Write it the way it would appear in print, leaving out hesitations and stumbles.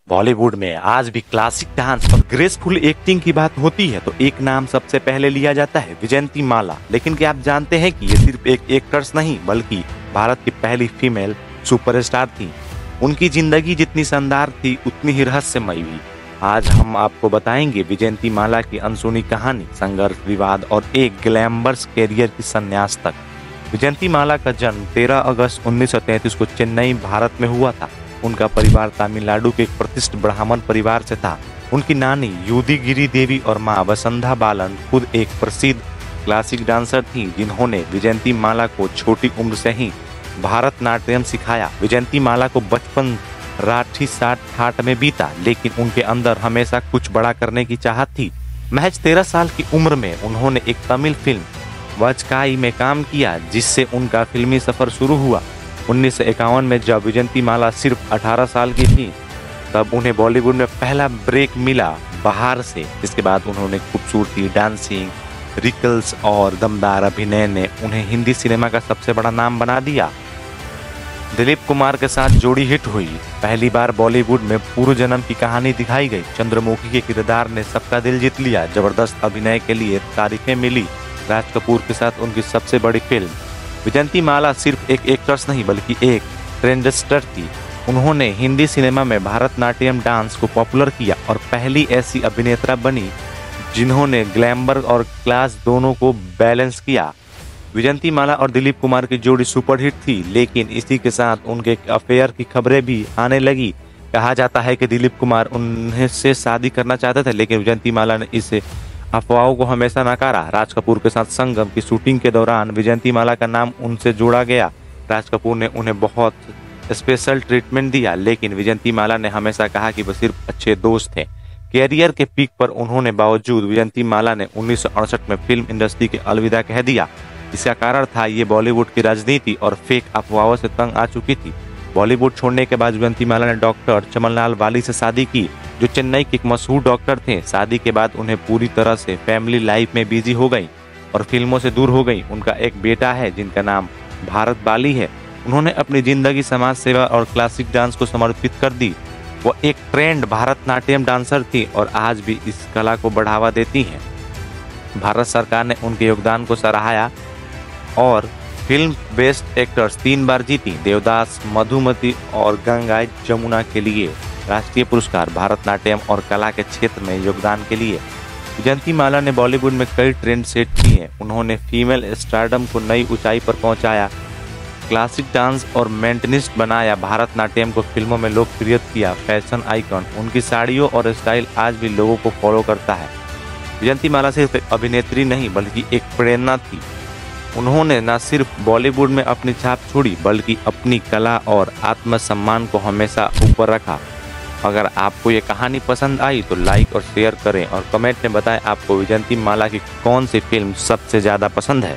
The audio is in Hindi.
बॉलीवुड में आज भी क्लासिक डांस और ग्रेसफुल एक्टिंग की बात होती है तो एक नाम सबसे पहले लिया जाता है, विजयंती माला। लेकिन क्या आप जानते हैं कि ये सिर्फ एक एक्ट्रेस नहीं बल्कि भारत की पहली फीमेल सुपरस्टार थी। उनकी जिंदगी जितनी शानदार थी उतनी ही रहस्यमयी भी। आज हम आपको बताएंगे विजयंती माला की अनसुनी कहानी, संघर्ष, विवाद और एक ग्लैमरस कैरियर की संन्यास तक। विजयंती माला का जन्म 13 अगस्त 1933 को चेन्नई, भारत में हुआ था। उनका परिवार तमिलनाडु के एक प्रतिष्ठित ब्राह्मण परिवार से था। उनकी नानी युधिगिरी देवी और मां वसंधा बालन खुद एक प्रसिद्ध क्लासिक डांसर थीं, जिन्होंने विजयंती माला को छोटी उम्र से ही भारतनाट्यम सिखाया। विजयंती माला को बचपन राठी साठ ठाट में बीता, लेकिन उनके अंदर हमेशा कुछ बड़ा करने की चाहत थी। महज 13 साल की उम्र में उन्होंने एक तमिल फिल्म वजकाई में काम किया, जिससे उनका फिल्मी सफर शुरू हुआ। 1951 में जब विजयंती माला सिर्फ 18 साल की थी तब उन्हें बॉलीवुड में पहला ब्रेक मिला बाहर से। इसके बाद उन्होंने खूबसूरती, डांसिंग, रिकल्स और दमदार अभिनय ने उन्हें हिंदी सिनेमा का सबसे बड़ा नाम बना दिया। दिलीप कुमार के साथ जोड़ी हिट हुई। पहली बार बॉलीवुड में पूर्व जन्म की कहानी दिखाई गई। चंद्रमुखी के किरदार ने सबका दिल जीत लिया। जबरदस्त अभिनय के लिए तारीफें मिली। राज कपूर के साथ उनकी सबसे बड़ी फिल्म। विजयंती माला सिर्फ एक एक्ट्रेस नहीं बल्कि एक ट्रेंडसेटर थी। उन्होंने हिंदी सिनेमा में भारतनाट्यम डांस को पॉपुलर किया और पहली ऐसी अभिनेता बनी जिन्होंने ग्लैमर और क्लास दोनों को बैलेंस किया। विजयंती माला और दिलीप कुमार की जोड़ी सुपरहिट थी, लेकिन इसी के साथ उनके अफेयर की खबरें भी आने लगी। कहा जाता है कि दिलीप कुमार उन्हें से शादी करना चाहते थे, लेकिन विजयंती माला ने इसे अफवाहों को हमेशा नकारा। राज कपूर के साथ संगम की शूटिंग के दौरान विजयंती माला का नाम उनसे जोड़ा गया। राज कपूर ने उन्हें बहुत स्पेशल ट्रीटमेंट दिया, लेकिन विजयंती माला ने हमेशा कहा कि वह सिर्फ अच्छे दोस्त थे। कैरियर के पीक पर उन्होंने बावजूद विजयंती माला ने 1968 में फिल्म इंडस्ट्री के अलविदा कह दिया। इसका कारण था ये बॉलीवुड की राजनीति और फेक अफवाहों से तंग आ चुकी थी। बॉलीवुड छोड़ने के बाद विजयंती माला ने डॉक्टर चमनलाल वाली से शादी की, जो चेन्नई के एक मशहूर डॉक्टर थे। शादी के बाद उन्हें पूरी तरह से फैमिली लाइफ में बिजी हो गई और फिल्मों से दूर हो गई। उनका एक बेटा है जिनका नाम भारत बाली है। उन्होंने अपनी जिंदगी समाज सेवा और क्लासिक डांस को समर्पित कर दी। वो एक ट्रेंड भारतनाट्यम डांसर थी और आज भी इस कला को बढ़ावा देती हैं। भारत सरकार ने उनके योगदान को सराहाया और फिल्म बेस्ट एक्टर्स 3 बार जीती। देवदास, मधुमती और गंगा जमुना के लिए राष्ट्रीय पुरस्कार। भारतनाट्यम और कला के क्षेत्र में योगदान के लिए विजयंती माला ने बॉलीवुड में कई ट्रेंड सेट किए हैं। उन्होंने फीमेल स्टारडम को नई ऊंचाई पर पहुंचाया, क्लासिक डांस और मेंटेनिस्ट बनाया, भारतनाट्यम को फिल्मों में लोकप्रिय किया। फैशन आइकन, उनकी साड़ियों और स्टाइल आज भी लोगों को फॉलो करता है। विजयंती माला सिर्फ एक अभिनेत्री नहीं बल्कि एक प्रेरणा थी। उन्होंने न सिर्फ बॉलीवुड में अपनी छाप छोड़ी बल्कि अपनी कला और आत्मसम्मान को हमेशा ऊपर रखा। अगर आपको ये कहानी पसंद आई तो लाइक और शेयर करें और कमेंट में बताएं आपको विजयंती माला की कौन सी फिल्म सबसे ज़्यादा पसंद है।